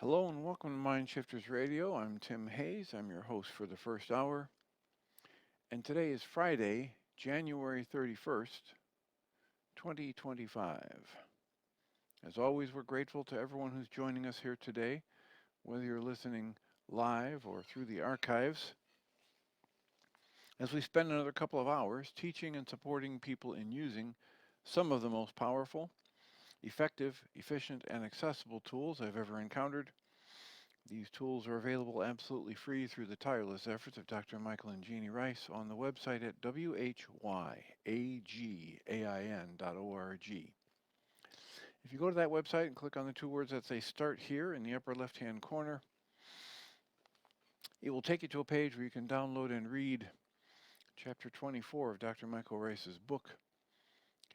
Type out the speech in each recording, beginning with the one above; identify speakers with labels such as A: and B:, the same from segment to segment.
A: Hello and welcome to Mind Shifters Radio. I'm Tim Hayes. I'm your host for the first hour. And today is Friday, January 31st, 2025. As always, we're grateful to everyone who's joining us here today, whether you're listening live or through the archives, as we spend another couple of hours teaching and supporting people in using some of the most powerful, effective, efficient, and accessible tools I've ever encountered. These tools are available absolutely free through the tireless efforts of Dr. Michael and Jeanie Ryce on the website at whyagain.org. If you go to that website and click on the two words that say Start Here in the upper left-hand corner, it will take you to a page where you can download and read Chapter 24 of Dr. Michael Ryce's book.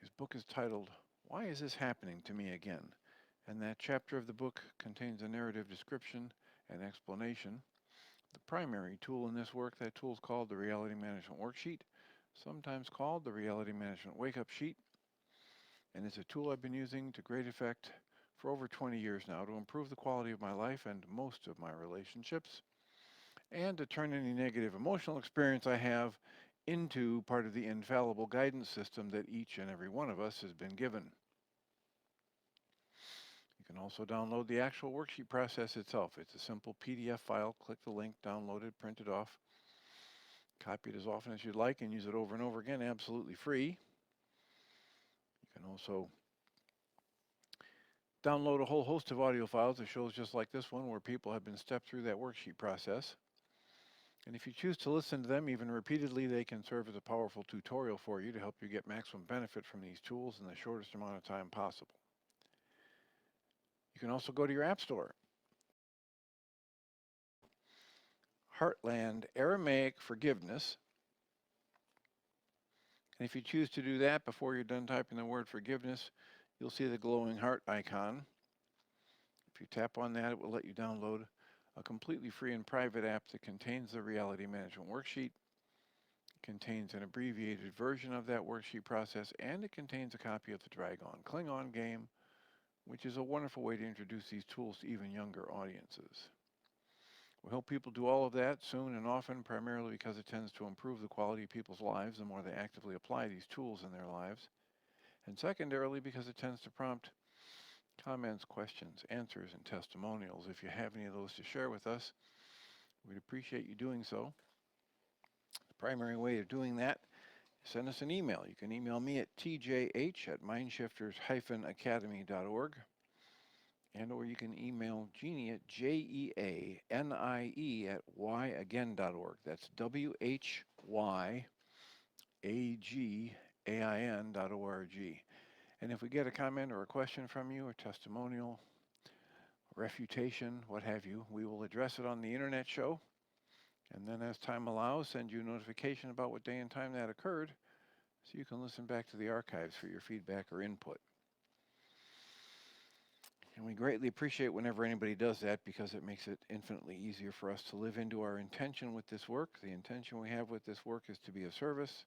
A: His book is titled, Why Is This Happening to Me Again? And that chapter of the book contains a narrative description and explanation. The primary tool in this work, that tool is called the Reality Management Worksheet, sometimes called the Reality Management Wake-Up Sheet. And it's a tool I've been using to great effect for over 20 years now to improve the quality of my life and most of my relationships, and to turn any negative emotional experience I have into part of the infallible guidance system that each and every one of us has been given. You can also download the actual worksheet process itself. It's a simple PDF file. Click the link, download it, print it off, copy it as often as you'd like, and use it over and over again, absolutely free. You can also download a whole host of audio files of shows just like this one where people have been stepped through that worksheet process. And if you choose to listen to them even repeatedly, they can serve as a powerful tutorial for you to help you get maximum benefit from these tools in the shortest amount of time possible. You can also go to your app store. Heartland Aramaic Forgiveness. And if you choose to do that before you're done typing the word forgiveness, you'll see the glowing heart icon. If you tap on that, it will let you download a completely free and private app that contains the Reality Management Worksheet. It contains an abbreviated version of that worksheet process, and it contains a copy of the Dragon Klingon game, which is a wonderful way to introduce these tools to even younger audiences. We hope people do all of that soon and often, primarily because it tends to improve the quality of people's lives the more they actively apply these tools in their lives. And secondarily, because it tends to prompt comments, questions, answers, and testimonials. If you have any of those to share with us, we'd appreciate you doing so. The primary way of doing that is send us an email. You can email me at tjh@mindshifters-academy.org. And or you can email Jeanie at jeanie@whyagain.org. That's whyagain.org. And if we get a comment or a question from you, a testimonial, refutation, what have you, we will address it on the internet show. And then as time allows, send you a notification about what day and time that occurred so you can listen back to the archives for your feedback or input. And we greatly appreciate whenever anybody does that because it makes it infinitely easier for us to live into our intention with this work. The intention we have with this work is to be of service,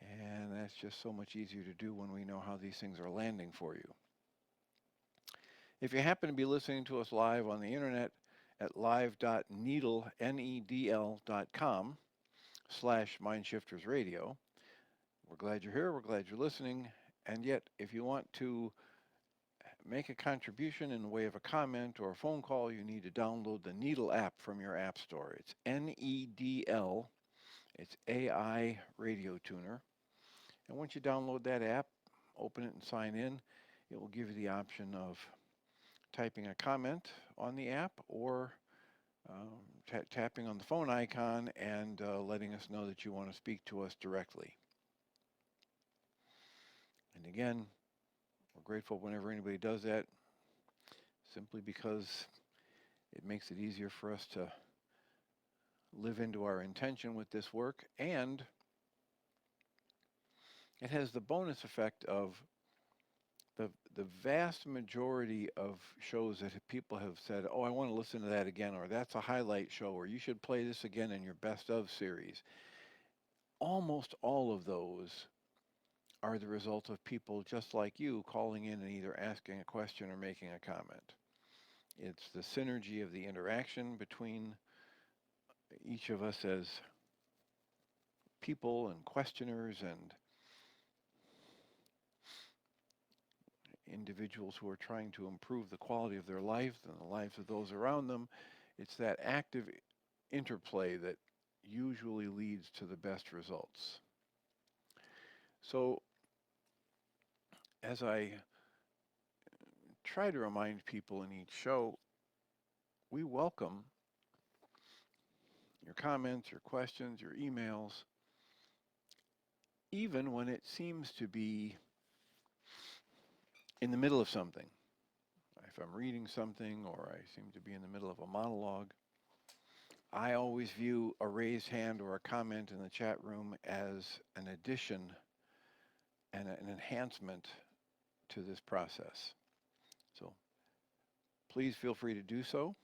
A: and that's just so much easier to do when we know how these things are landing for you. If you happen to be listening to us live on the internet at live.needle.com/mindshiftersradio, we're glad you're here, we're glad you're listening, and yet if you want to make a contribution in the way of a comment or a phone call, you need to download the Needle app from your app store. It's NEDL. It's AI Radio Tuner. And once you download that app, open it and sign in, it will give you the option of typing a comment on the app or tapping on the phone icon and letting us know that you want to speak to us directly. And again, we're grateful whenever anybody does that, simply because it makes it easier for us to live into our intention with this work, and it has the bonus effect of the vast majority of shows that people have said, oh, I want to listen to that again, or that's a highlight show, or you should play this again in your best of series. Almost all of those are the result of people just like you calling in and either asking a question or making a comment. It's the synergy of the interaction between each of us as people and questioners and individuals who are trying to improve the quality of their lives and the lives of those around them. It's that active interplay that usually leads to the best results. So, as I try to remind people in each show, we welcome your comments, your questions, your emails, even when it seems to be in the middle of something. If I'm reading something or I seem to be in the middle of a monologue, I always view a raised hand or a comment in the chat room as an addition and an enhancement to this process. So please feel free to do so.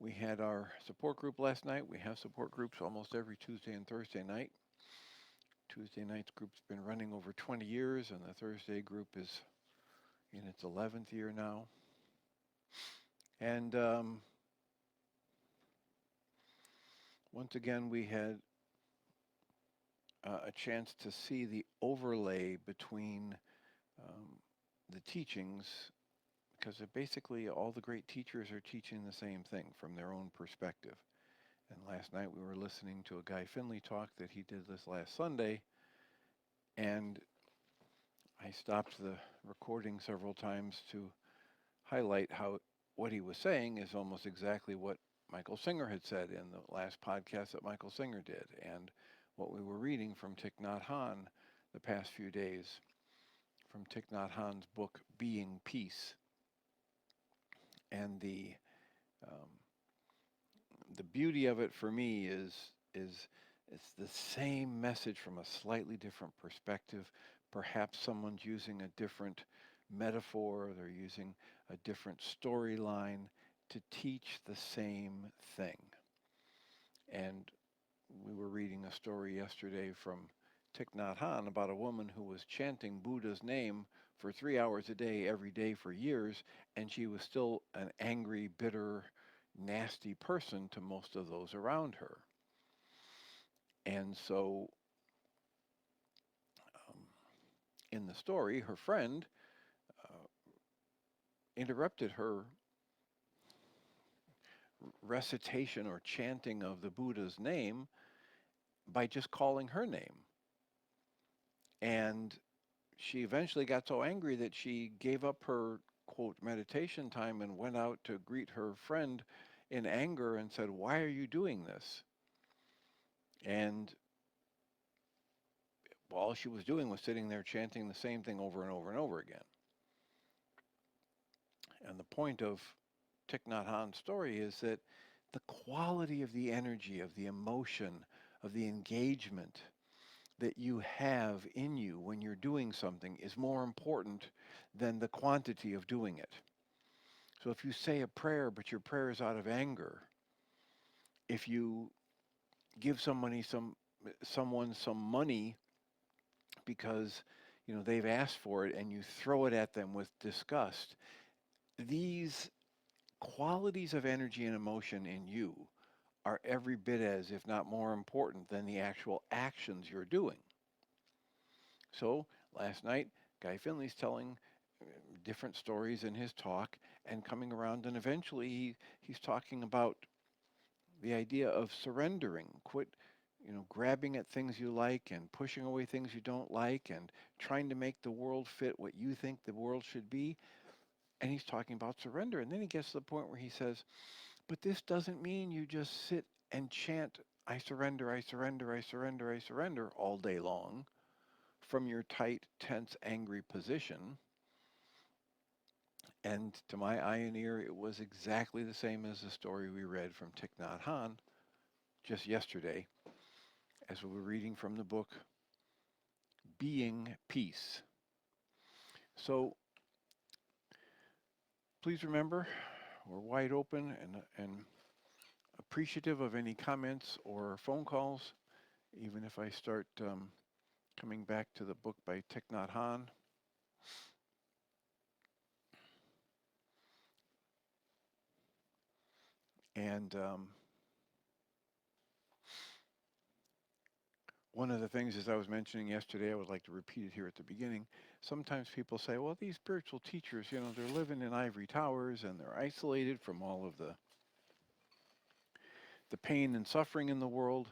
A: We had our support group last night. We have support groups almost every Tuesday and Thursday night. Tuesday night's group's been running over 20 years, and the Thursday group is in its 11th year now. And once again, we had a chance to see the overlay between the teachings, because basically all the great teachers are teaching the same thing from their own perspective. And last night we were listening to a Guy Finley talk that he did this last Sunday, and I stopped the recording several times to highlight how what he was saying is almost exactly what Michael Singer had said in the last podcast that Michael Singer did, and what we were reading from Thich Nhat Hanh the past few days, from Thich Nhat Hanh's book, Being Peace. And the beauty of it for me is it's the same message from a slightly different perspective. Perhaps someone's using a different metaphor, they're using a different storyline to teach the same thing. And we were reading a story yesterday from Thich Nhat Hanh about a woman who was chanting Buddha's name for 3 hours a day, every day for years, and she was still an angry, bitter, nasty person to most of those around her. And so in the story, her friend interrupted her recitation or chanting of the Buddha's name by just calling her name. And she eventually got so angry that she gave up her, quote, meditation time and went out to greet her friend in anger and said, "Why are you doing this?" And all she was doing was sitting there chanting the same thing over and over and over again. And the point of Thich Nhat Hanh's story is that the quality of the energy, of the emotion, of the engagement that you have in you when you're doing something is more important than the quantity of doing it. So if you say a prayer, but your prayer is out of anger, if you give someone some money because they've asked for it and you throw it at them with disgust, these qualities of energy and emotion in you are every bit as, if not more important than the actual actions you're doing. So last night, Guy Finley's telling different stories in his talk and coming around, and eventually he's talking about the idea of surrendering. Quit grabbing at things you like and pushing away things you don't like and trying to make the world fit what you think the world should be. And he's talking about surrender. And then he gets to the point where he says, but this doesn't mean you just sit and chant, "I surrender, I surrender, I surrender, I surrender," all day long from your tight, tense, angry position. And to my eye and ear, it was exactly the same as the story we read from Thich Nhat Hanh just yesterday as we were reading from the book, Being Peace. So please remember, we're wide open and appreciative of any comments or phone calls, even if I start coming back to the book by Thich Nhat Hanh. And one of the things, as I was mentioning yesterday, I would like to repeat it here at the beginning. Sometimes people say, well, these spiritual teachers, they're living in ivory towers and they're isolated from all of the pain and suffering in the world.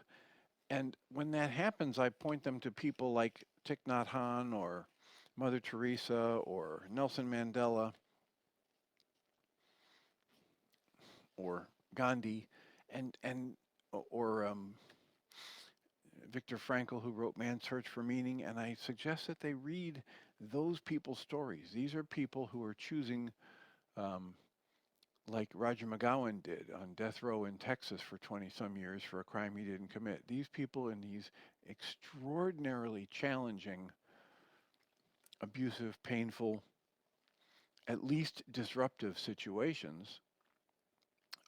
A: And when that happens, I point them to people like Thich Nhat Hanh or Mother Teresa or Nelson Mandela or Gandhi and or Viktor Frankl, who wrote Man's Search for Meaning, and I suggest that they read those people's stories. These are people who are choosing, um, like Roger McGowan did on death row in Texas for 20-some years for a crime he didn't commit. These people in these extraordinarily challenging, abusive, painful, at least disruptive situations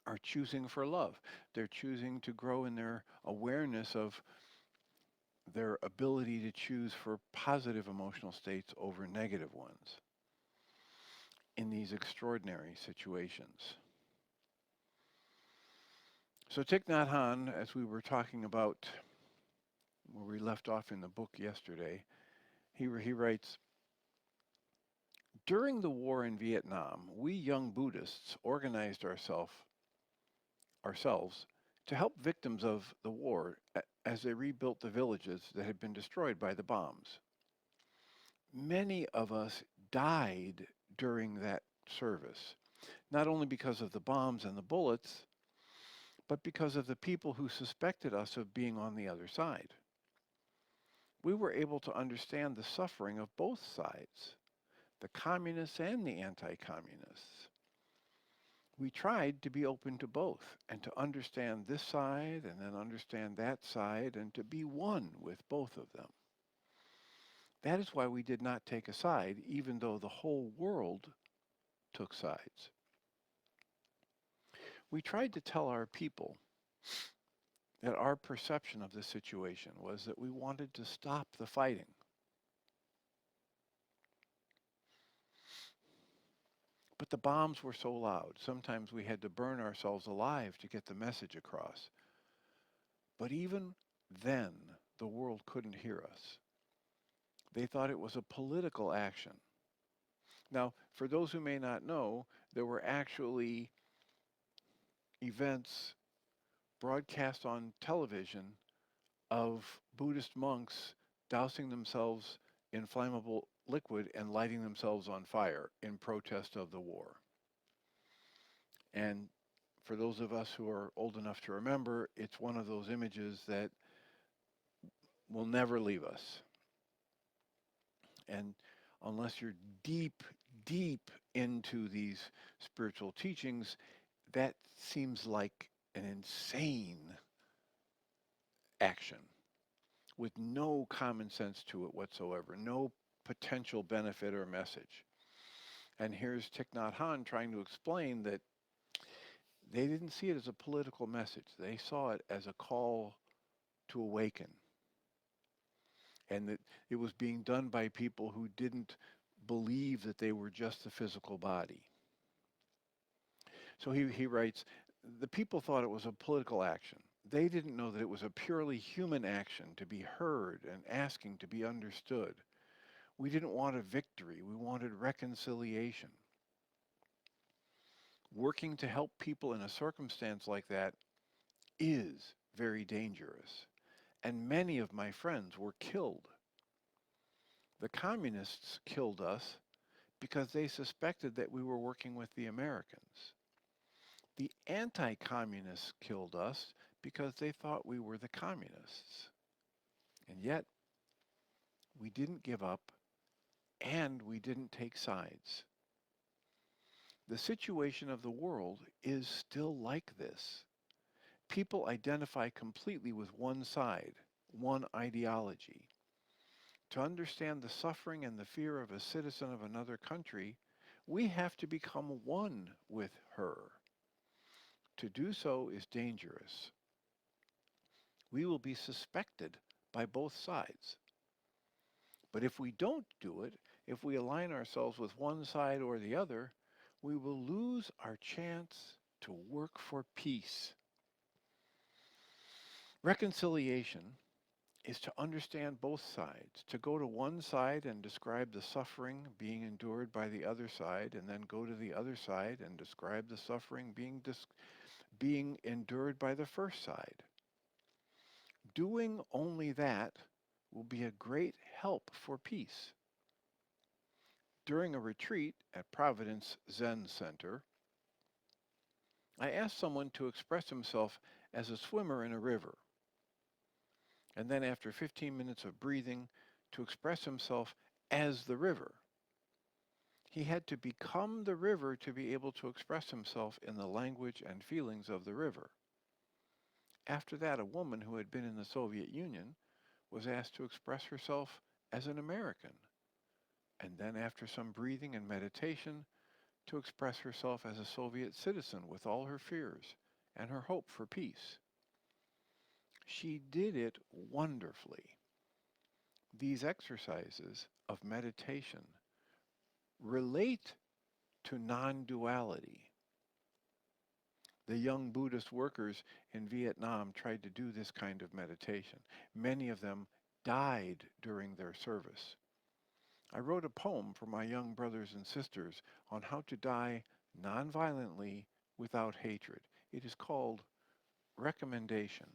A: are choosing for love. They're choosing to grow in their awareness of their ability to choose for positive emotional states over negative ones in these extraordinary situations. So Thich Nhat Hanh, as we were talking about where we left off in the book yesterday, he writes, during the war in Vietnam, we young Buddhists organized ourselves to help victims of the war as they rebuilt the villages that had been destroyed by the bombs. Many of us died during that service, not only because of the bombs and the bullets, but because of the people who suspected us of being on the other side. We were able to understand the suffering of both sides, the communists and the anti-communists. We tried to be open to both and to understand this side and then understand that side and to be one with both of them. That is why we did not take a side, even though the whole world took sides. We tried to tell our people that our perception of the situation was that we wanted to stop the fighting. But the bombs were so loud, sometimes we had to burn ourselves alive to get the message across. But even then, the world couldn't hear us. They thought it was a political action. Now, for those who may not know, there were actually events broadcast on television of Buddhist monks dousing themselves in flammable liquid and lighting themselves on fire in protest of the war. And for those of us who are old enough to remember, it's one of those images that will never leave us. And unless you're deep, deep into these spiritual teachings, that seems like an insane action with no common sense to it whatsoever, no potential benefit or message. And here's Thich Nhat Hanh trying to explain that they didn't see it as a political message. They saw it as a call to awaken. And that it was being done by people who didn't believe that they were just the physical body. So he writes, the people thought it was a political action. They didn't know that it was a purely human action to be heard and asking to be understood. We didn't want a victory. We wanted reconciliation. Working to help people in a circumstance like that is very dangerous. And many of my friends were killed. The communists killed us because they suspected that we were working with the Americans. The anti-communists killed us because they thought we were the communists. And yet, we didn't give up and we didn't take sides. The situation of the world is still like this. People identify completely with one side, one ideology. To understand the suffering and the fear of a citizen of another country, we have to become one with her. To do so is dangerous. We will be suspected by both sides. But if we don't do it, if we align ourselves with one side or the other, we will lose our chance to work for peace. Reconciliation is to understand both sides, to go to one side and describe the suffering being endured by the other side, and then go to the other side and describe the suffering being endured by the first side. Doing only that will be a great help for peace. During a retreat at Providence Zen Center, I asked someone to express himself as a swimmer in a river, and then after 15 minutes of breathing, to express himself as the river. He had to become the river to be able to express himself in the language and feelings of the river. After that, a woman who had been in the Soviet Union was asked to express herself as an American, and then after some breathing and meditation, to express herself as a Soviet citizen with all her fears and her hope for peace. She did it wonderfully. These exercises of meditation relate to non-duality. The young Buddhist workers in Vietnam tried to do this kind of meditation. Many of them died during their service. I wrote a poem for my young brothers and sisters on how to die nonviolently without hatred. It is called Recommendation.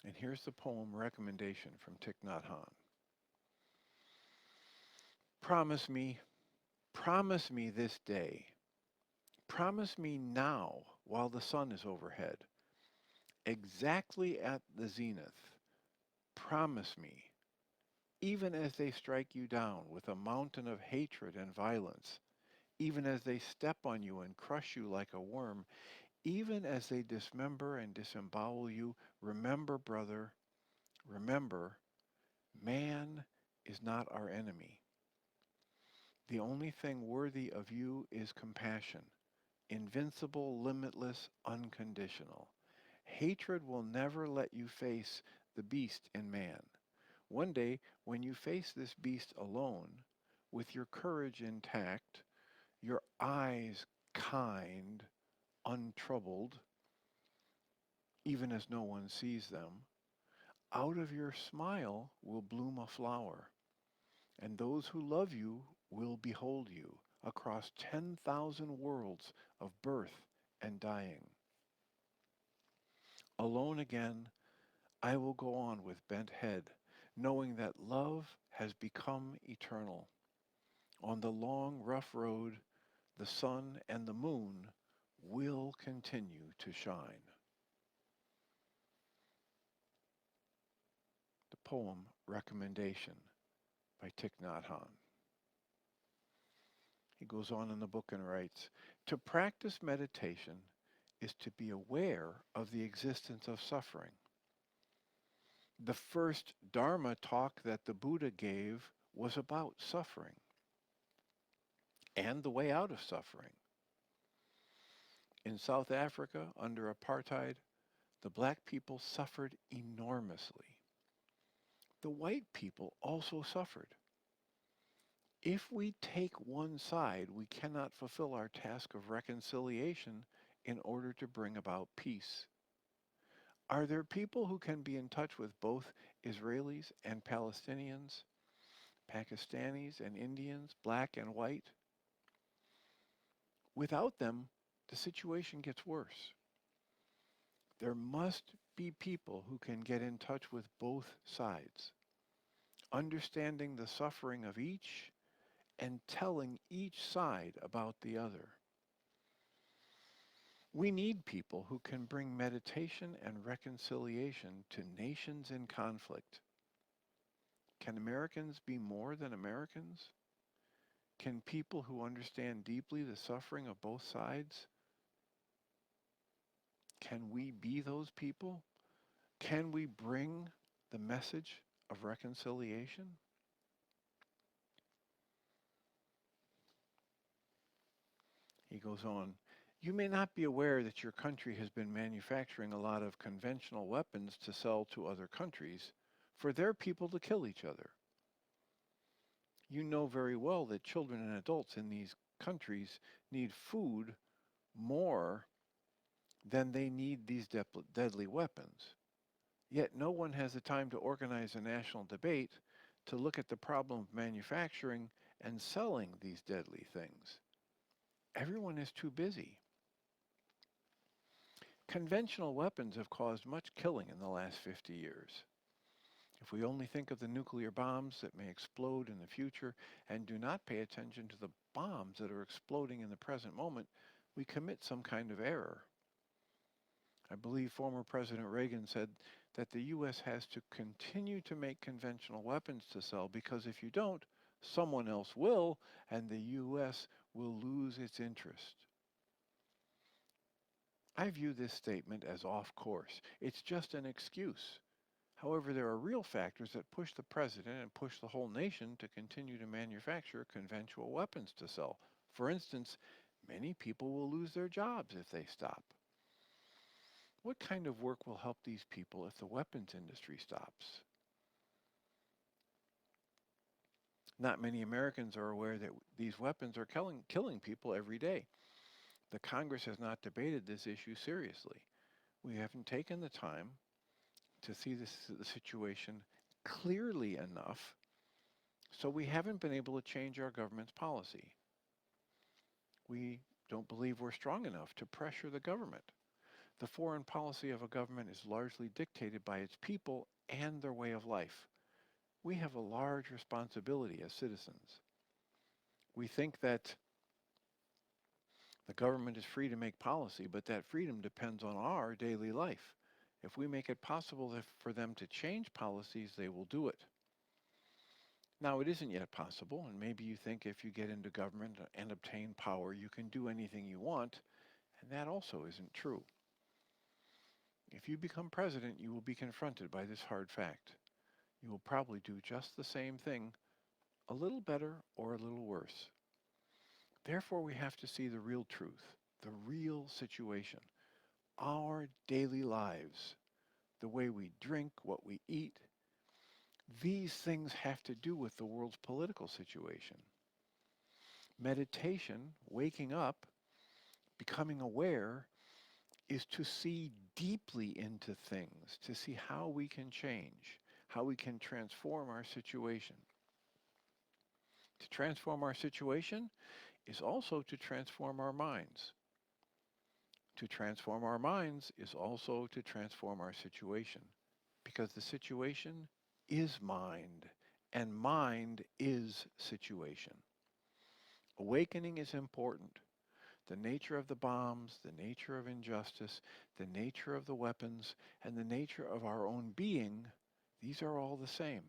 A: And here's the poem Recommendation from Thich Nhat Hanh. Promise me this day. Promise me now while the sun is overhead, exactly at the zenith. Promise me, even as they strike you down with a mountain of hatred and violence, even as they step on you and crush you like a worm, even as they dismember and disembowel you, remember, brother, remember, man is not our enemy. The only thing worthy of you is compassion, invincible, limitless, unconditional. Hatred will never let you face the beast in man. One day, when you face this beast alone, with your courage intact, your eyes kind, untroubled, even as no one sees them, out of your smile will bloom a flower, and those who love you will behold you across 10,000 worlds of birth and dying. Alone again, I will go on with bent head, knowing that love has become eternal. On the long, rough road, the sun and the moon will continue to shine. The poem Recommendation by Thich Nhat Hanh. He goes on in the book and writes, to practice meditation is to be aware of the existence of suffering. The first Dharma talk that the Buddha gave was about suffering and the way out of suffering. In South Africa, under apartheid, the black people suffered enormously. The white people also suffered. If we take one side, we cannot fulfill our task of reconciliation in order to bring about peace. Are there people who can be in touch with both Israelis and Palestinians, Pakistanis and Indians, black and white? Without them, the situation gets worse. There must be people who can get in touch with both sides, understanding the suffering of each and telling each side about the other. We need people who can bring meditation and reconciliation to nations in conflict. Can Americans be more than Americans? Can people who understand deeply the suffering of both sides, can we be those people? Can we bring the message of reconciliation? He goes on, you may not be aware that your country has been manufacturing a lot of conventional weapons to sell to other countries for their people to kill each other. You know very well that children and adults in these countries need food more than they need these deadly weapons. Yet no one has the time to organize a national debate to look at the problem of manufacturing and selling these deadly things. Everyone is too busy. Conventional weapons have caused much killing in the last 50 years. If we only think of the nuclear bombs that may explode in the future and do not pay attention to the bombs that are exploding in the present moment, we commit some kind of error. I believe former President Reagan said that the U.S. has to continue to make conventional weapons to sell because if you don't, someone else will, and the U.S. will lose its interest. I view this statement as off course. It's just an excuse. However, there are real factors that push the president and push the whole nation to continue to manufacture conventional weapons to sell. For instance, many people will lose their jobs if they stop. What kind of work will help these people if the weapons industry stops? Not many Americans are aware that these weapons are killing people every day. The Congress has not debated this issue seriously. We haven't taken the time to see the situation clearly enough, so we haven't been able to change our government's policy. We don't believe we're strong enough to pressure the government. The foreign policy of a government is largely dictated by its people and their way of life. We have a large responsibility as citizens. We think that the government is free to make policy, but that freedom depends on our daily life. If we make it possible for them to change policies, they will do it. Now, it isn't yet possible, and maybe you think if you get into government and obtain power, you can do anything you want, and that also isn't true. If you become president, you will be confronted by this hard fact. You will probably do just the same thing, a little better or a little worse. Therefore, we have to see the real truth, the real situation, our daily lives, the way we drink, what we eat. These things have to do with the world's political situation. Meditation, waking up, becoming aware, is to see deeply into things, to see how we can change, how we can transform our situation. To transform our situation is also to transform our minds. To transform our minds is also to transform our situation, because the situation is mind, and mind is situation. Awakening is important. The nature of the bombs, the nature of injustice, the nature of the weapons, and the nature of our own being, these are all the same.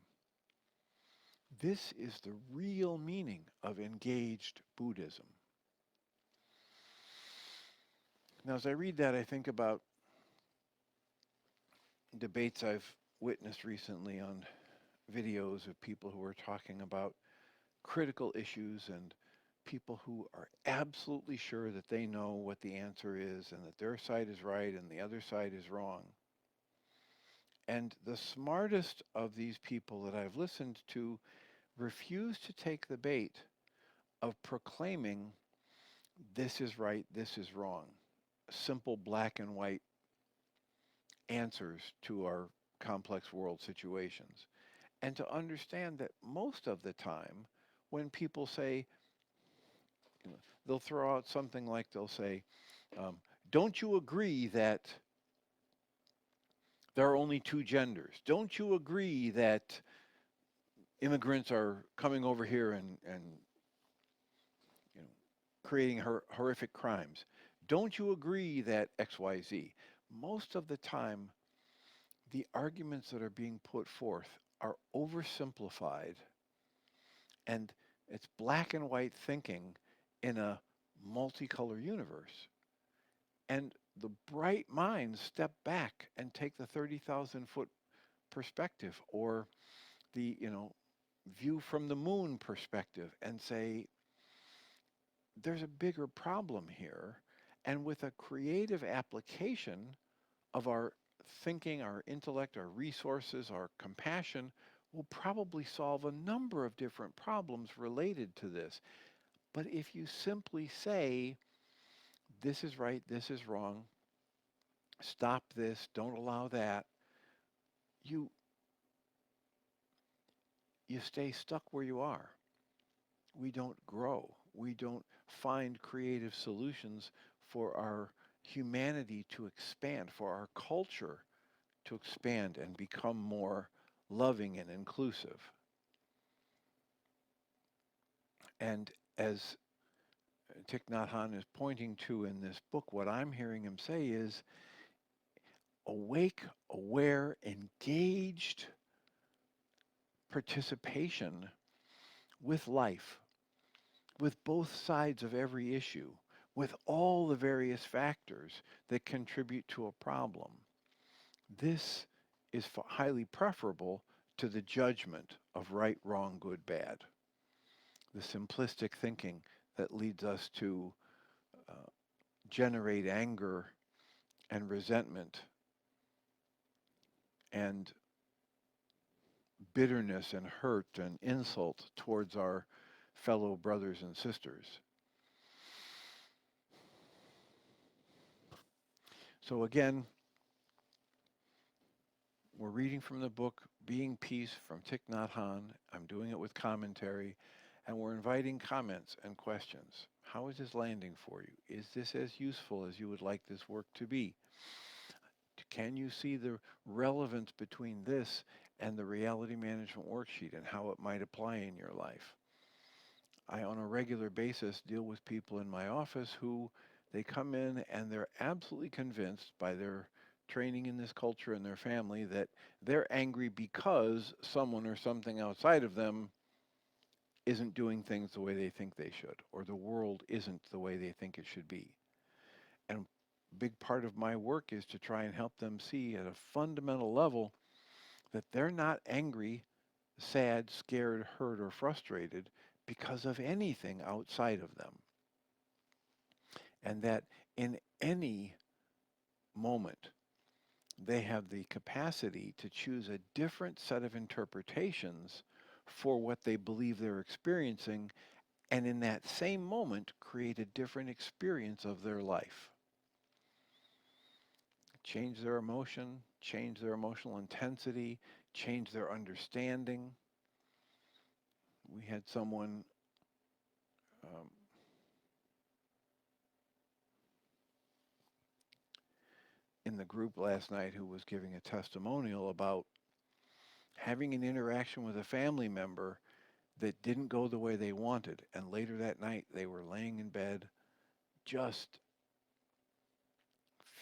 A: This is the real meaning of engaged Buddhism. Now, as I read that, I think about debates I've witnessed recently on videos of people who are talking about critical issues and people who are absolutely sure that they know what the answer is and that their side is right and the other side is wrong. And the smartest of these people that I've listened to refuse to take the bait of proclaiming this is right, this is wrong. Simple black and white answers to our complex world situations. And to understand that most of the time when people say, they'll throw out something like they'll say, don't you agree that there are only two genders? Don't you agree that immigrants are coming over here and creating horrific crimes? Don't you agree that XYZ? Most of the time, the arguments that are being put forth are oversimplified, and it's black and white thinking in a multicolor universe. And the bright minds step back and take the 30,000-foot perspective, or the, view from the moon perspective, and say, there's a bigger problem here. And with a creative application of our thinking, our intellect, our resources, our compassion, will probably solve a number of different problems related to this. But if you simply say, this is right, this is wrong, stop this, don't allow that, you you stay stuck where you are. We don't grow. We don't find creative solutions for our humanity to expand, for our culture to expand and become more loving and inclusive. And as Thich Nhat Hanh is pointing to in this book, what I'm hearing him say is awake, aware, engaged participation with life, with both sides of every issue, with all the various factors that contribute to a problem. This is highly preferable to the judgment of right, wrong, good, bad, the simplistic thinking that leads us to uh, generate anger and resentment and bitterness and hurt and insult towards our fellow brothers and sisters. So again, we're reading from the book Being Peace from Thich Nhat Hanh. I'm doing it with commentary, and we're inviting comments and questions. How is this landing for you? Is this as useful as you would like this work to be? Can you see the relevance between this and the Reality Management Worksheet and how it might apply in your life? I, on a regular basis, deal with people in my office who they come in and they're absolutely convinced by their training in this culture and their family that they're angry because someone or something outside of them isn't doing things the way they think they should, or the world isn't the way they think it should be. And a big part of my work is to try and help them see at a fundamental level that they're not angry, sad, scared, hurt, or frustrated because of anything outside of them. And that in any moment, they have the capacity to choose a different set of interpretations for what they believe they're experiencing, and in that same moment, create a different experience of their life. Change their emotion, change their emotional intensity, change their understanding. We had someone um, in the group last night who was giving a testimonial about having an interaction with a family member that didn't go the way they wanted. And later that night, they were laying in bed, just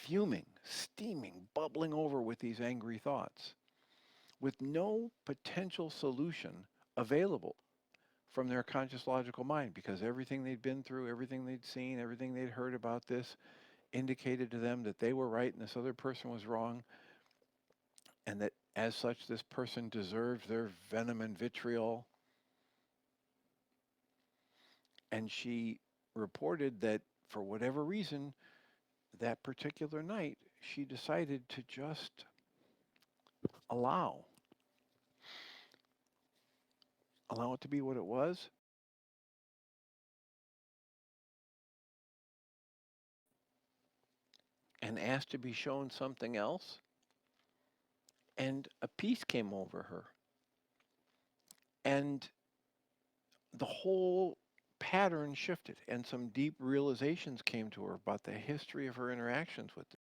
A: fuming, steaming, bubbling over with these angry thoughts, with no potential solution available from their conscious logical mind, because everything they'd been through, everything they'd seen, everything they'd heard about this indicated to them that they were right and this other person was wrong, and that as such this person deserved their venom and vitriol. And she reported that for whatever reason, that particular night, she decided to just allow it to be what it was, and asked to be shown something else. And a peace came over her. And the whole pattern shifted, and some deep realizations came to her about the history of her interactions with them.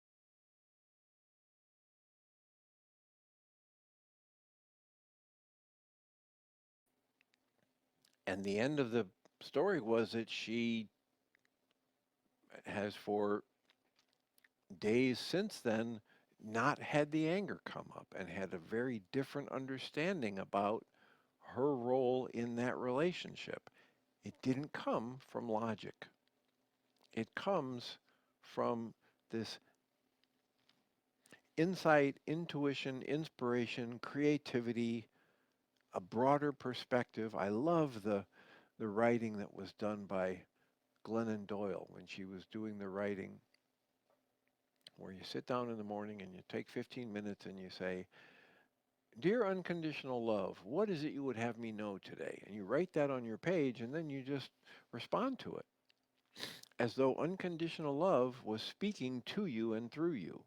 A: And the end of the story was that she has, for days since then, not had the anger come up and had a very different understanding about her role in that relationship. It didn't come from logic. It comes from this insight, intuition, inspiration, creativity, a broader perspective. I love the writing that was done by Glennon Doyle when she was doing the writing, where you sit down in the morning and you take 15 minutes and you say, Dear unconditional love, what is it you would have me know today? And you write that on your page and then you just respond to it as though unconditional love was speaking to you and through you.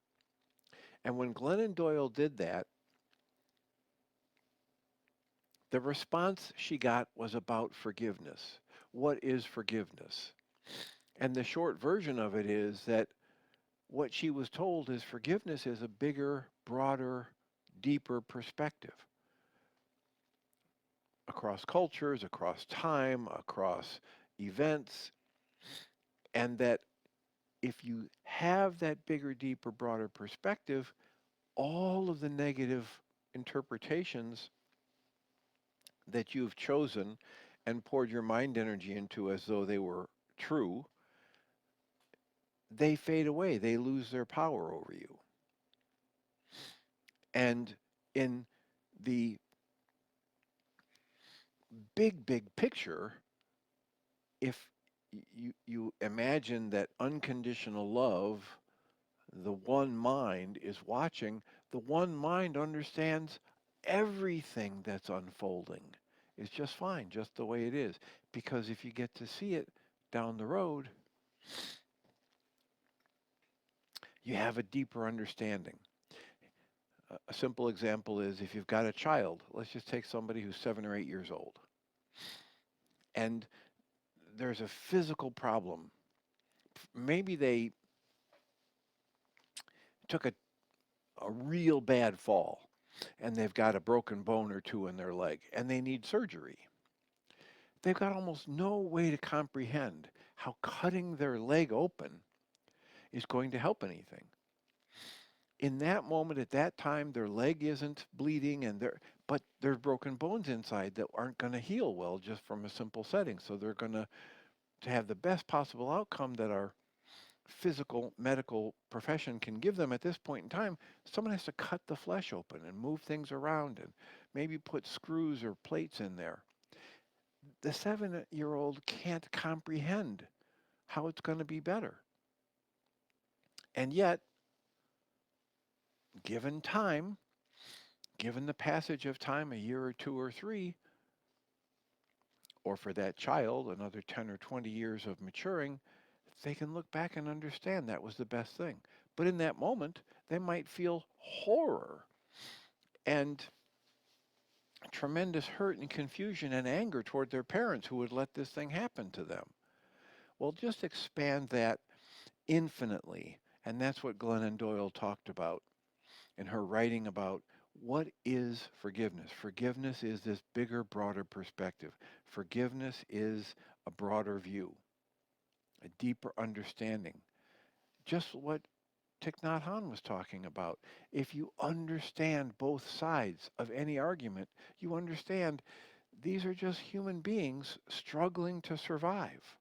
A: And when Glennon Doyle did that, the response she got was about forgiveness. What is forgiveness? And the short version of it is that what she was told is forgiveness is a bigger, broader, deeper perspective across cultures, across time, across events, and that if you have that bigger, deeper, broader perspective, all of the negative interpretations that you've chosen and poured your mind energy into as though they were true, they fade away. They lose their power over you. And in the big, big picture, if you imagine that unconditional love, the one mind is watching, the one mind understands everything that's unfolding is just fine, just the way it is. Because if you get to see it down the road, you have a deeper understanding. A simple example is if you've got a child, let's just take somebody who's 7 or 8 years old, and there's a physical problem. Maybe they took a real bad fall and they've got a broken bone or two in their leg and they need surgery. They've got almost no way to comprehend how cutting their leg open is going to help anything. In that moment, at that time, their leg isn't bleeding but there's broken bones inside that aren't going to heal well just from a simple setting. So they're going to have the best possible outcome that our physical medical profession can give them at this point in time. Someone has to cut the flesh open and move things around and maybe put screws or plates in there. The 7-year-old can't comprehend how it's going to be better. And yet, given time, given the passage of time, a year or 2 or 3, or for that child, another 10 or 20 years of maturing, they can look back and understand that was the best thing. But in that moment, they might feel horror and tremendous hurt and confusion and anger toward their parents who would let this thing happen to them. Well, just expand that infinitely. And that's what Glennon Doyle talked about in her writing about what is forgiveness. Forgiveness is this bigger, broader perspective. Forgiveness is a broader view, a deeper understanding. Just what Thich Nhat Hanh was talking about. If you understand both sides of any argument, you understand these are just human beings struggling to survive,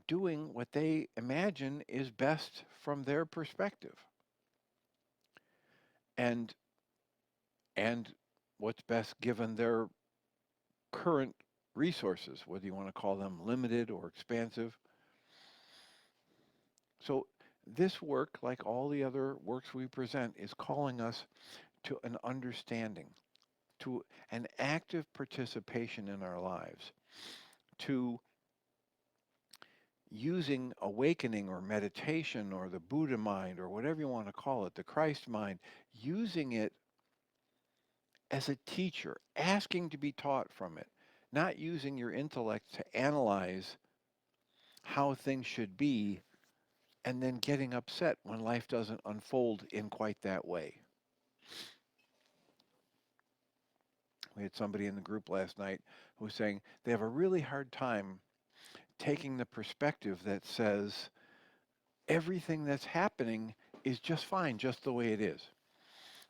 A: doing what they imagine is best from their perspective. And what's best given their current resources, whether you want to call them limited or expansive. So this work, like all the other works we present, is calling us to an understanding, to an active participation in our lives, to using awakening or meditation or the Buddha mind or whatever you want to call it, the Christ mind, using it as a teacher, asking to be taught from it, not using your intellect to analyze how things should be and then getting upset when life doesn't unfold in quite that way. We had somebody in the group last night who was saying they have a really hard time taking the perspective that says everything that's happening is just fine, just the way it is.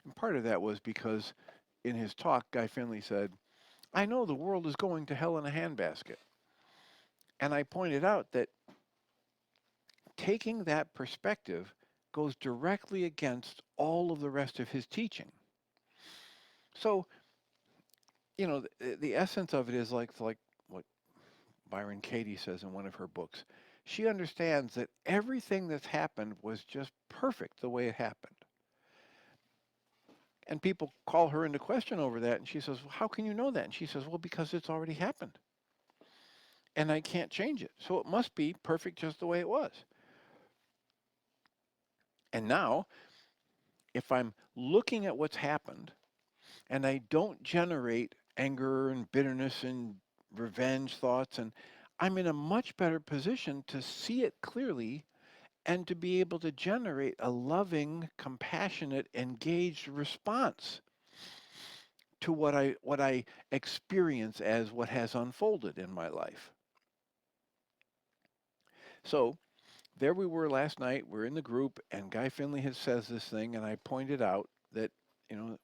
A: And part of that was because in his talk, Guy Finley said, I know the world is going to hell in a handbasket. And I pointed out that taking that perspective goes directly against all of the rest of his teaching. So, you know, the essence of it is like what Byron Katie says in one of her books. She understands that everything that's happened was just perfect the way it happened. And people call her into question over that, and she says, well, how can you know that? And she says, well, because it's already happened, and I can't change it. So it must be perfect just the way it was. And now, if I'm looking at what's happened, and I don't generate anger and bitterness and revenge thoughts, and I'm in a much better position to see it clearly and to be able to generate a loving, compassionate, engaged response to what I experience as what has unfolded in my life. So there we were last night, we're in the group, and Guy Finley says this thing, and I pointed out that,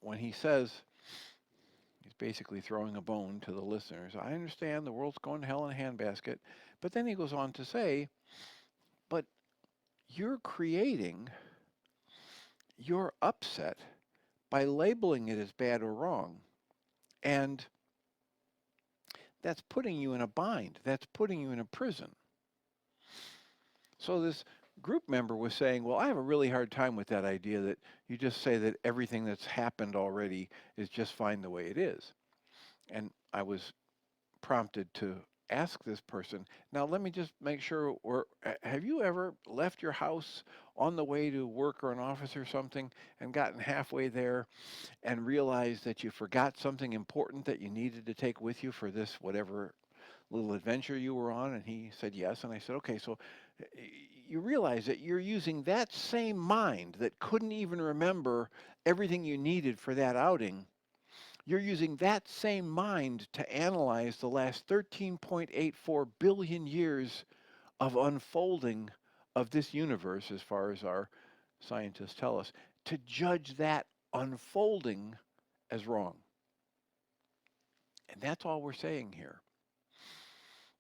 A: when he says, he's basically throwing a bone to the listeners. I understand the world's going to hell in a handbasket, but then he goes on to say, but you're creating your upset by labeling it as bad or wrong. And that's putting you in a bind. That's putting you in a prison. So this group member was saying, well, I have a really hard time with that idea that you just say that everything that's happened already is just fine the way it is. And I was prompted to ask this person, now let me just make sure, have you ever left your house on the way to work or an office or something and gotten halfway there and realized that you forgot something important that you needed to take with you for this whatever little adventure you were on? And he said yes. And I said, okay, so you realize that you're using that same mind that couldn't even remember everything you needed for that outing. You're using that same mind to analyze the last 13.84 billion years of unfolding of this universe, as far as our scientists tell us, to judge that unfolding as wrong. And that's all we're saying here.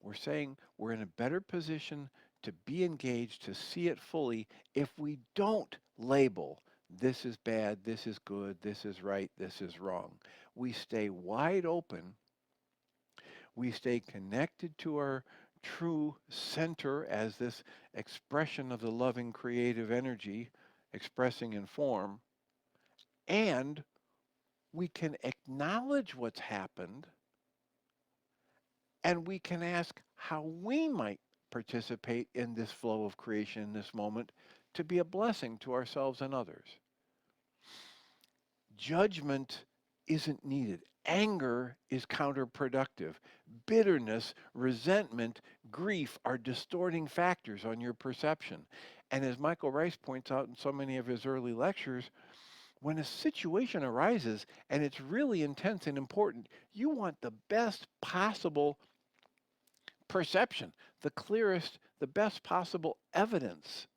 A: We're saying we're in a better position to be engaged, to see it fully, if we don't label this is bad, this is good, this is right, this is wrong. We stay wide open. We stay connected to our true center as this expression of the loving creative energy expressing in form. And we can acknowledge what's happened, and we can ask how we might participate in this flow of creation in this moment to be a blessing to ourselves and others. Judgment isn't needed. Anger is counterproductive. Bitterness, resentment, grief are distorting factors on your perception. And as Michael Ryce points out in so many of his early lectures, when a situation arises and it's really intense and important, you want the best possible perception, the clearest, the best possible evidence.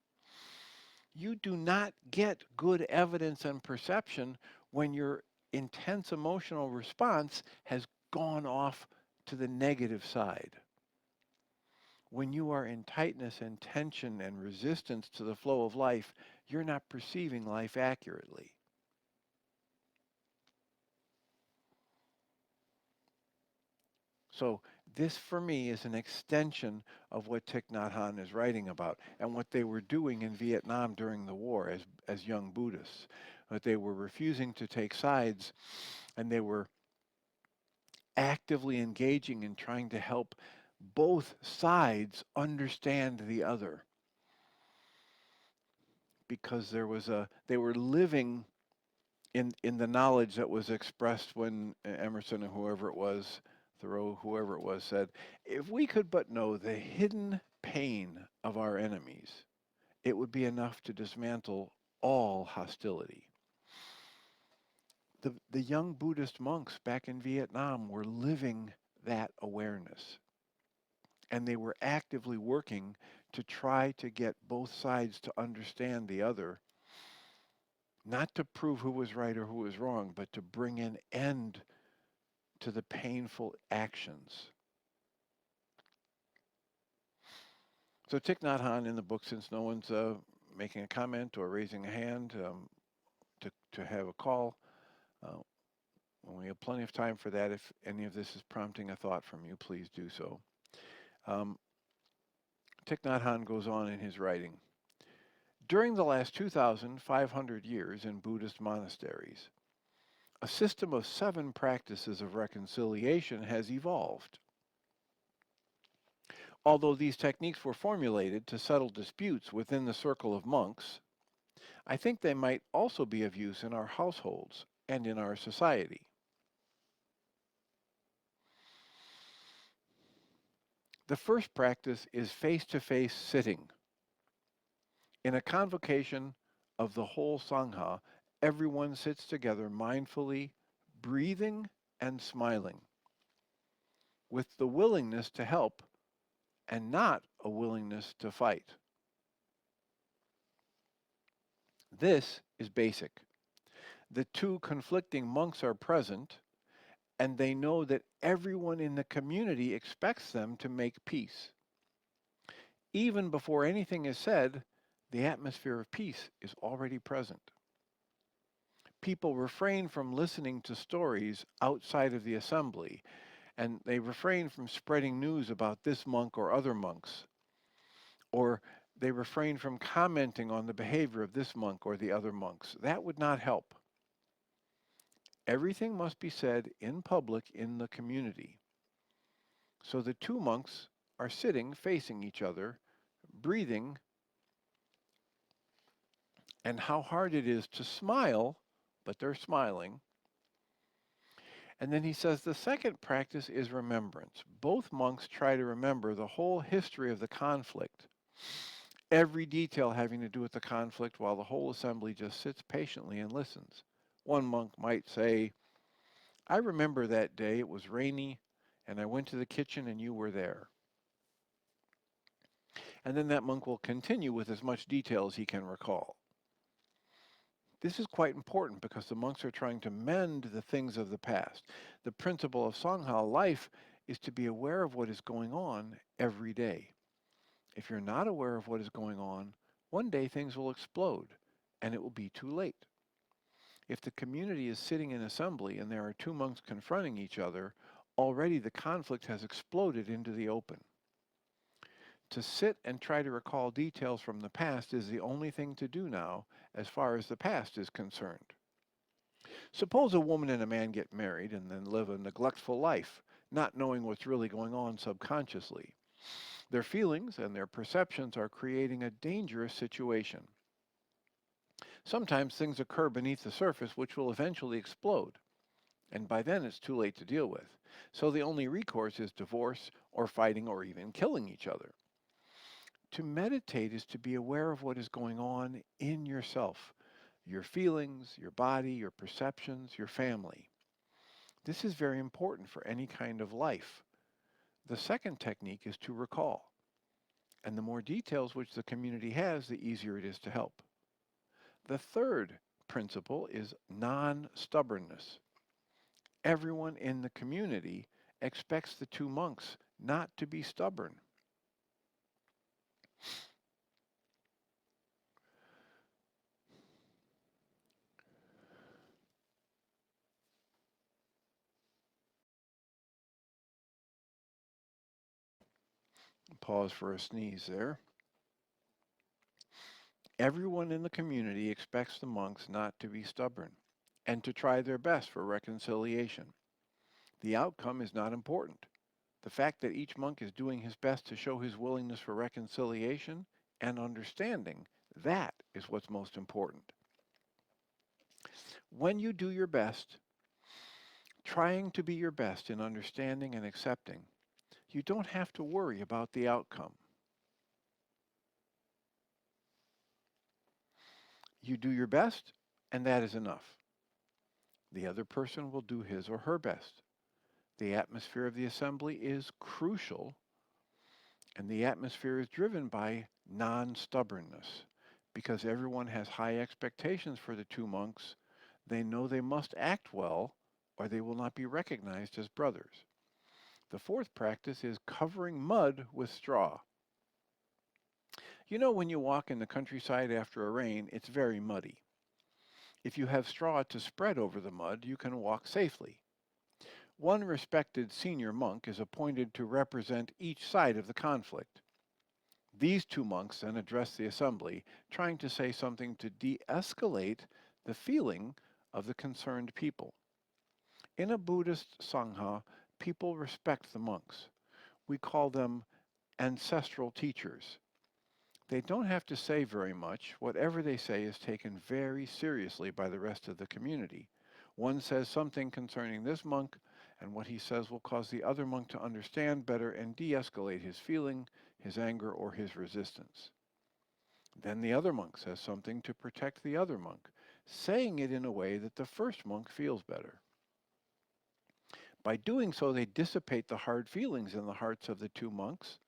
A: You do not get good evidence and perception when your intense emotional response has gone off to the negative side. When you are in tightness and tension and resistance to the flow of life, you're not perceiving life accurately. So this, for me, is an extension of what Thich Nhat Hanh is writing about and what they were doing in Vietnam during the war as young Buddhists. That they were refusing to take sides, and they were actively engaging in trying to help both sides understand the other. Because they were living in the knowledge that was expressed when Emerson or whoever it was, Thoreau, whoever it was, said, if we could but know the hidden pain of our enemies, it would be enough to dismantle all hostility. The young Buddhist monks back in Vietnam were living that awareness. And they were actively working to try to get both sides to understand the other, not to prove who was right or who was wrong, but to bring an end to the painful actions. So Thich Nhat Hanh in the book, since no one's making a comment or raising a hand to have a call, when we have plenty of time for that, if any of this is prompting a thought from you, please do so. Thich Nhat Hanh goes on in his writing. During the last 2,500 years in Buddhist monasteries, A system of 7 practices of reconciliation has evolved. Although these techniques were formulated to settle disputes within the circle of monks, I think they might also be of use in our households and in our society. The first practice is face-to-face sitting. In a convocation of the whole Sangha, everyone sits together mindfully, breathing and smiling, with the willingness to help and not a willingness to fight. This is basic. The two conflicting monks are present, and they know that everyone in the community expects them to make peace. Even before anything is said, the atmosphere of peace is already present. People refrain from listening to stories outside of the assembly, and they refrain from spreading news about this monk or other monks, or they refrain from commenting on the behavior of this monk or the other monks. That would not help. Everything must be said in public in the community. So the two monks are sitting facing each other, breathing, and how hard it is to smile, but they're smiling. And then he says the second practice is remembrance. Both monks try to remember the whole history of the conflict, every detail having to do with the conflict, while the whole assembly just sits patiently and listens. One monk might say, "I remember that day, it was rainy, and I went to the kitchen and you were there." And then that monk will continue with as much detail as he can recall. This is quite important because the monks are trying to mend the things of the past. The principle of Sangha life is to be aware of what is going on every day. If you're not aware of what is going on, one day things will explode and it will be too late. If the community is sitting in assembly and there are two monks confronting each other, already the conflict has exploded into the open. To sit and try to recall details from the past is the only thing to do now as far as the past is concerned. Suppose a woman and a man get married and then live a neglectful life, not knowing what's really going on subconsciously. Their feelings and their perceptions are creating a dangerous situation. Sometimes things occur beneath the surface which will eventually explode, and by then it's too late to deal with. So the only recourse is divorce or fighting or even killing each other. To meditate is to be aware of what is going on in yourself, your feelings, your body, your perceptions, your family. This is very important for any kind of life. The second technique is to recall, and the more details which the community has, the easier it is to help. The third principle is non-stubbornness. Everyone in the community expects the two monks not to be stubborn. Pause for a sneeze there. Everyone in the community expects the monks not to be stubborn and to try their best for reconciliation. The outcome is not important. The fact that each monk is doing his best to show his willingness for reconciliation and understanding, that is what's most important. When you do your best, trying to be your best in understanding and accepting, you don't have to worry about the outcome. You do your best, and that is enough. The other person will do his or her best. The atmosphere of the assembly is crucial, and the atmosphere is driven by non-stubbornness. Because everyone has high expectations for the two monks, they know they must act well, or they will not be recognized as brothers. The fourth practice is covering mud with straw. You know, when you walk in the countryside after a rain, it's very muddy. If you have straw to spread over the mud, you can walk safely. One respected senior monk is appointed to represent each side of the conflict. These two monks then address the assembly, trying to say something to de-escalate the feeling of the concerned people. In a Buddhist Sangha, people respect the monks. We call them ancestral teachers. They don't have to say very much. Whatever they say is taken very seriously by the rest of the community. One says something concerning this monk, and what he says will cause the other monk to understand better and de-escalate his feeling, his anger, or his resistance. Then the other monk says something to protect the other monk, saying it in a way that the first monk feels better. By doing so, they dissipate the hard feelings in the hearts of the two monks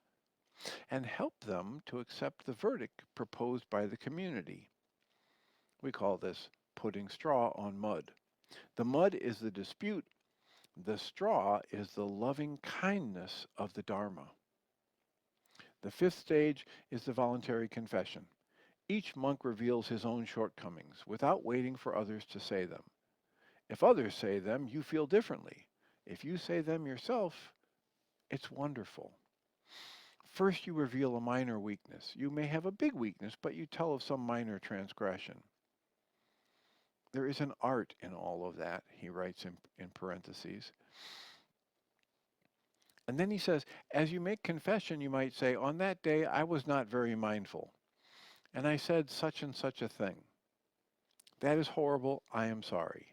A: and help them to accept the verdict proposed by the community. We call this putting straw on mud. The mud is the dispute. The straw is the loving kindness of the Dharma. The fifth stage is the voluntary confession. Each monk reveals his own shortcomings without waiting for others to say them. If others say them, you feel differently. If you say them yourself, it's wonderful. First, you reveal a minor weakness. You may have a big weakness, but you tell of some minor transgression. There is an art in all of that, he writes in parentheses. And then he says, as you make confession, you might say, on that day I was not very mindful, and I said such and such a thing. That is horrible, I am sorry.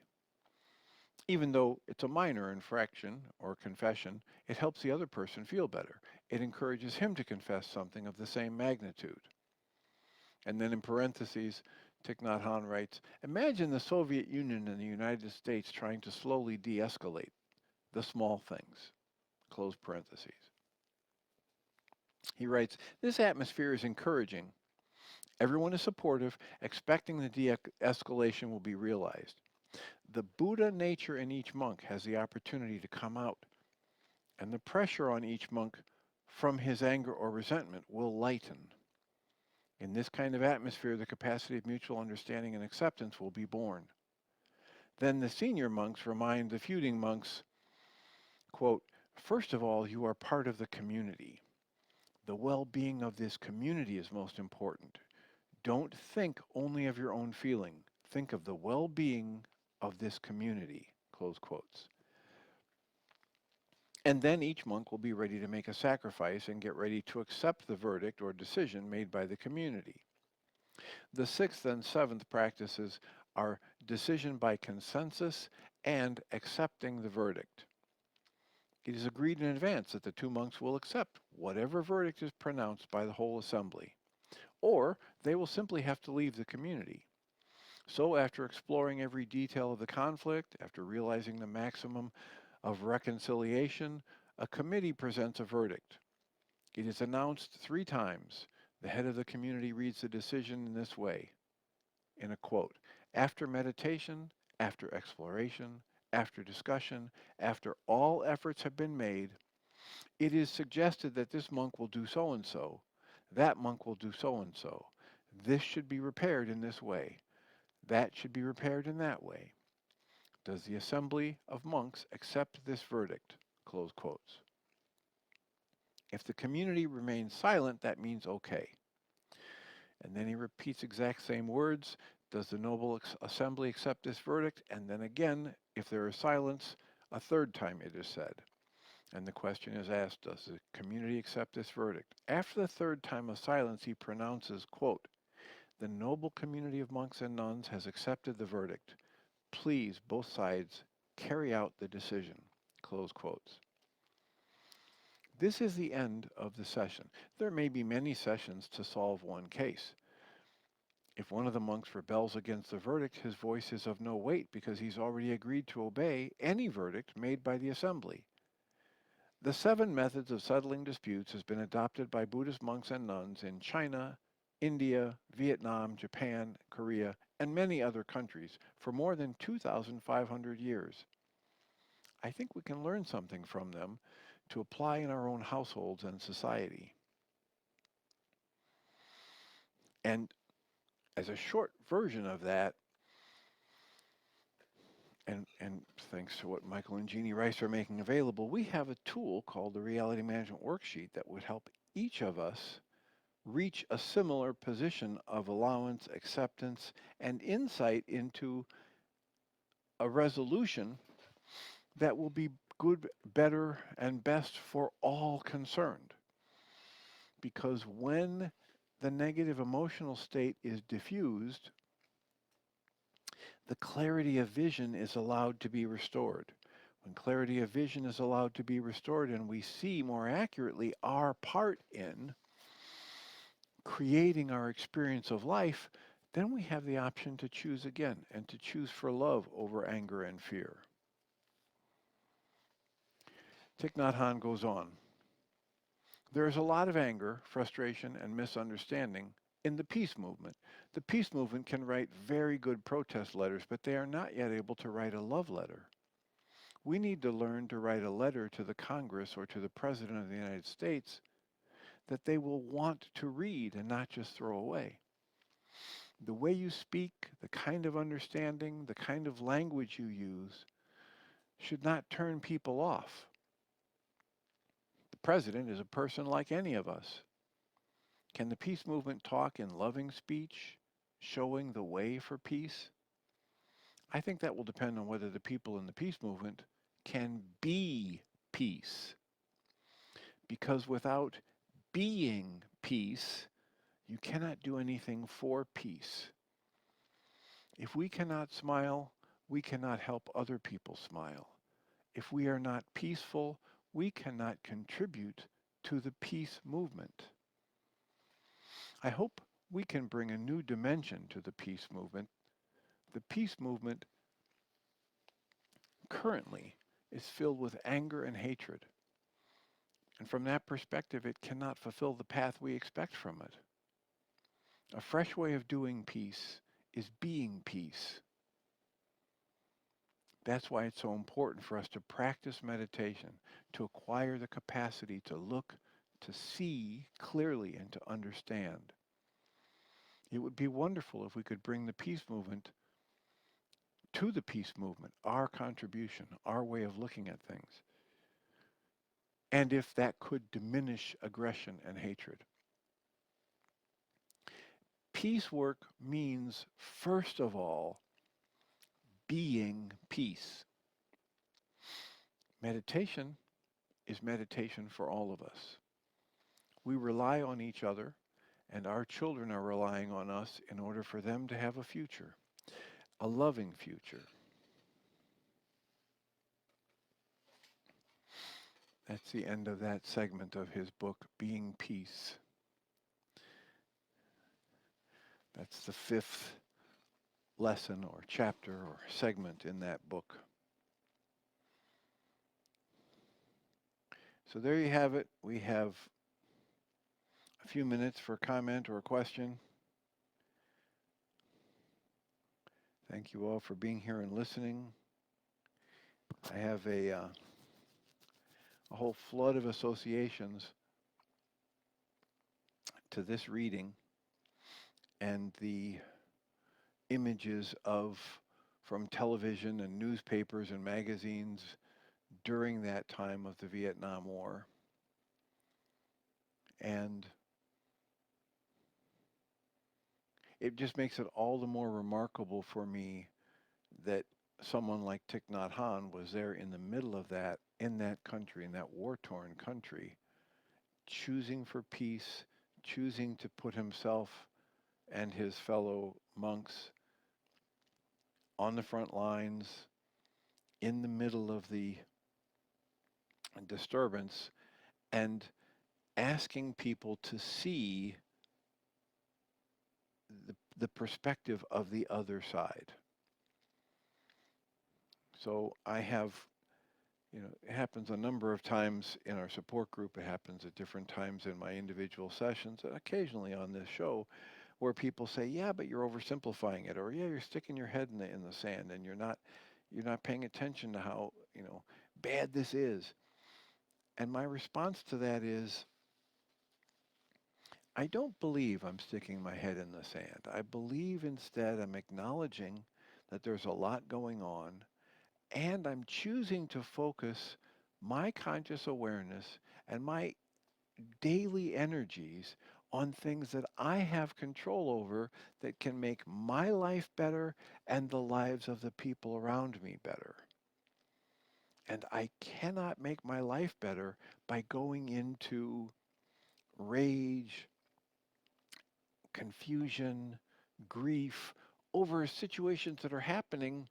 A: Even though it's a minor infraction or confession, it helps the other person feel better. It encourages him to confess something of the same magnitude. And then in parentheses, Thich Nhat Hanh writes, imagine the Soviet Union and the United States trying to slowly de-escalate the small things. Close parentheses. He writes, this atmosphere is encouraging. Everyone is supportive, expecting the de-escalation will be realized. The Buddha nature in each monk has the opportunity to come out, and the pressure on each monk from his anger or resentment will lighten. In this kind of atmosphere, the capacity of mutual understanding and acceptance will be born. Then the senior monks remind the feuding monks, quote, first of all, you are part of the community. The well-being of this community is most important. Don't think only of your own feeling. Think of the well-being of this community, close quotes. And then each monk will be ready to make a sacrifice and get ready to accept the verdict or decision made by the community. The sixth and seventh practices are decision by consensus and accepting the verdict. It is agreed in advance that the two monks will accept whatever verdict is pronounced by the whole assembly, or they will simply have to leave the community. So after exploring every detail of the conflict, after realizing the maximum of reconciliation, a committee presents a verdict. It is announced 3 times. The head of the community reads the decision in this way, in a quote, after meditation, after exploration, after discussion, after all efforts have been made, it is suggested that this monk will do so and so, that monk will do so and so. This should be repaired in this way. That should be repaired in that way. Does the assembly of monks accept this verdict? Close quotes. If the community remains silent, that means okay. And then he repeats exact same words. Does the noble assembly accept this verdict? And then again, if there is silence, a third time it is said. And the question is asked, does the community accept this verdict? After the third time of silence, he pronounces, quote, the noble community of monks and nuns has accepted the verdict. Please, both sides, carry out the decision. Close quotes. This is the end of the session. There may be many sessions to solve one case. If one of the monks rebels against the verdict, his voice is of no weight because he's already agreed to obey any verdict made by the assembly. The 7 methods of settling disputes has been adopted by Buddhist monks and nuns in China, India, Vietnam, Japan, Korea, and many other countries for more than 2,500 years. I think we can learn something from them to apply in our own households and society. And as a short version of that, and thanks to what Michael and Jeanie Ryce are making available, we have a tool called the Reality Management Worksheet that would help each of us reach a similar position of allowance, acceptance, and insight into a resolution that will be good, better, and best for all concerned. Because when the negative emotional state is diffused, the clarity of vision is allowed to be restored. When clarity of vision is allowed to be restored and we see more accurately our part in creating our experience of life, then we have the option to choose again and to choose for love over anger and fear. Thich Nhat Hanh goes on. There is a lot of anger, frustration, and misunderstanding in the peace movement. The peace movement can write very good protest letters, but they are not yet able to write a love letter. We need to learn to write a letter to the Congress or to the President of the United States that they will want to read and not just throw away. The way you speak, the kind of understanding, the kind of language you use should not turn people off. The president is a person like any of us. Can the peace movement talk in loving speech, showing the way for peace? I think that will depend on whether the people in the peace movement can be peace. Because without being peace, you cannot do anything for peace. If we cannot smile, we cannot help other people smile. If we are not peaceful, we cannot contribute to the peace movement. I hope we can bring a new dimension to the peace movement. The peace movement currently is filled with anger and hatred. And from that perspective, it cannot fulfill the path we expect from it. A fresh way of doing peace is being peace. That's why it's so important for us to practice meditation, to acquire the capacity to look, to see clearly, and to understand. It would be wonderful if we could bring the peace movement to the peace movement, our contribution, our way of looking at things. And if that could diminish aggression and hatred. Peace work means, first of all, being peace. Meditation is meditation for all of us. We rely on each other, and our children are relying on us in order for them to have a future, a loving future. That's the end of that segment of his book, Being Peace. That's the 5th lesson or chapter or segment in that book. So there you have it. We have a few minutes for a comment or a question. Thank you all for being here and listening. I have a whole flood of associations to this reading and the images from television and newspapers and magazines during that time of the Vietnam War. And it just makes it all the more remarkable for me that someone like Thich Nhat Hanh was there in the middle of that, in that country, in that war-torn country, choosing for peace, choosing to put himself and his fellow monks on the front lines, in the middle of the disturbance, and asking people to see the perspective of the other side. So I have, it happens a number of times in our support group. It happens at different times in my individual sessions, and occasionally on this show, where people say, yeah, but you're oversimplifying it, or yeah, you're sticking your head in the sand, and you're not paying attention to how, bad this is. And my response to that is, I don't believe I'm sticking my head in the sand. I believe instead I'm acknowledging that there's a lot going on, and I'm choosing to focus my conscious awareness and my daily energies on things that I have control over that can make my life better and the lives of the people around me better. And I cannot make my life better by going into rage, confusion, grief over situations that are happening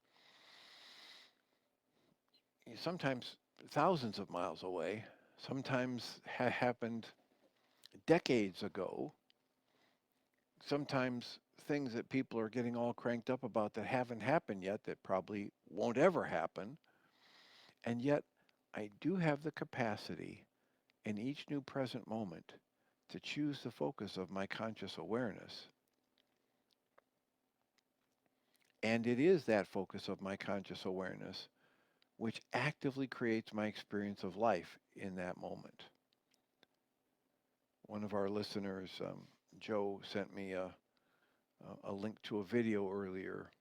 A: sometimes thousands of miles away, sometimes happened decades ago, sometimes things that people are getting all cranked up about that haven't happened yet, that probably won't ever happen. And yet, I do have the capacity in each new present moment to choose the focus of my conscious awareness. And it is that focus of my conscious awareness which actively creates my experience of life in that moment. One of our listeners, Joe, sent me a link to a video earlier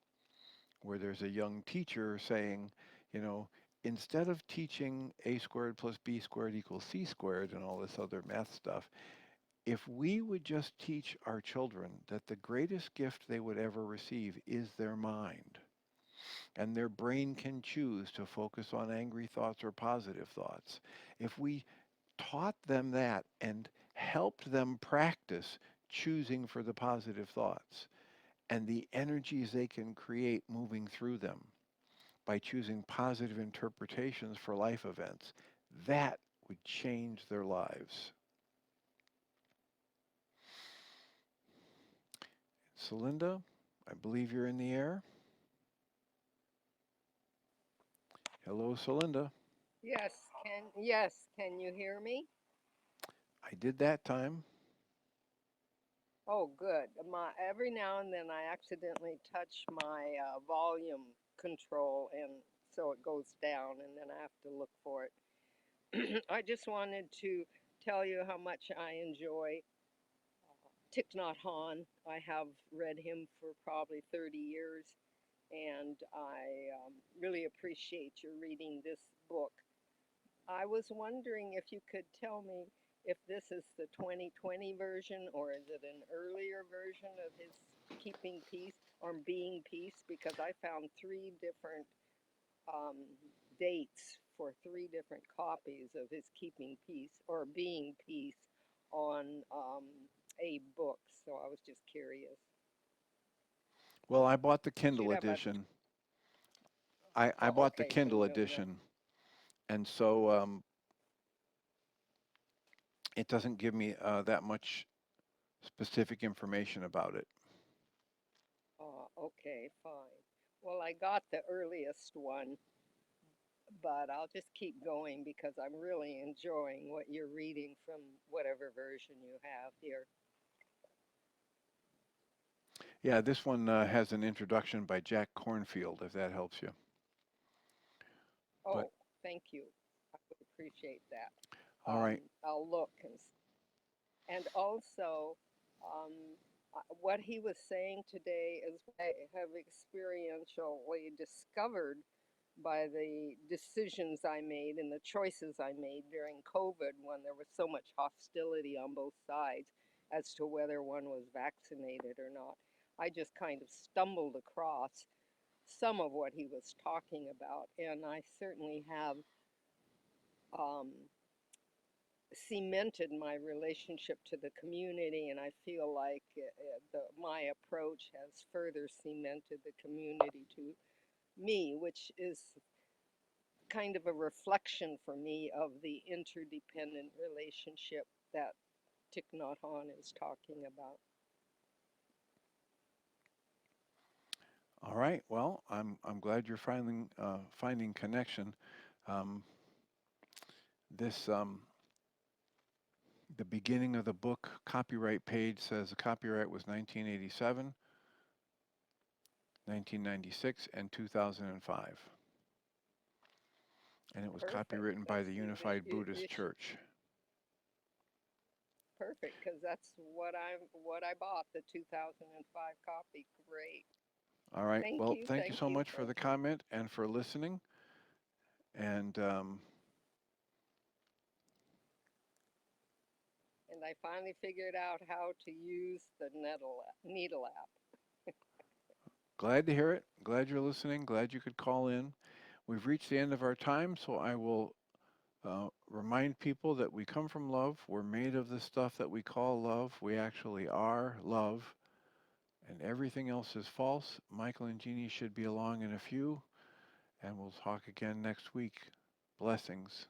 A: where there's a young teacher saying, you know, instead of teaching a squared plus b squared equals c squared and all this other math stuff, if we would just teach our children that the greatest gift they would ever receive is their mind, and their brain can choose to focus on angry thoughts or positive thoughts, if we taught them that and helped them practice choosing for the positive thoughts and the energies they can create moving through them by choosing positive interpretations for life events, that would change their lives. Celinda, I believe you're in the air. Hello, Celinda.
B: Can you hear me?
A: I did that time.
B: Oh, good. Every now and then I accidentally touch my volume control, and so it goes down, and then I have to look for it. I just wanted to tell you how much I enjoy Thich Nhat Hanh. I have read him for probably 30 years, and I really appreciate your reading this book. I was wondering if you could tell me if this is the 2020 version, or is it an earlier version of his Keeping Peace or Being Peace, because I found three different um, dates for three different copies of his Keeping Peace or Being Peace on a book. So I was just curious.
A: Well, I bought the
B: Should
A: Kindle
B: have a,
A: edition. I
B: oh,
A: bought the
B: okay, so
A: Kindle
B: you don't know.
A: edition, and so it doesn't give me that much specific information about it.
B: Oh, okay, fine. Well, I got the earliest one, but I'll just keep going because I'm really enjoying what you're reading from whatever version you have here.
A: Yeah, this one has an introduction by Jack Cornfield, if that helps you. But
B: Oh, thank you. I would appreciate that.
A: all right.
B: I'll look and also um, what he was saying today is what I have experientially discovered by the decisions I made and the choices I made during COVID when there was so much hostility on both sides as to whether one was vaccinated or not. I just kind of stumbled across some of what he was talking about, and I certainly have um, cemented my relationship to the community, and I feel like my approach has further cemented the community to me, which is kind of a reflection for me of the interdependent relationship that Thich Nhat Hanh is talking about.
A: All right. Well, I'm glad you're finding connection. Um, this the beginning of the book copyright page says the copyright was 1987, 1996, and 2005, and it was
B: Perfect.
A: copywritten by the Unified Buddhist Church.
B: Perfect, because that's what I bought, the 2005 copy. Great.
A: All right. Well, thank you
B: Thank
A: so
B: you,
A: much for the
B: thank you.
A: comment and for listening. And
B: And I finally figured out how to use the needle app.
A: glad to hear it. Glad you're listening. Glad you could call in. We've reached the end of our time, so I will remind people that we come from love. We're made of the stuff that we call love. We actually are love, and everything else is false. Michael and Jeanie should be along in a few, and we'll talk again next week. Blessings.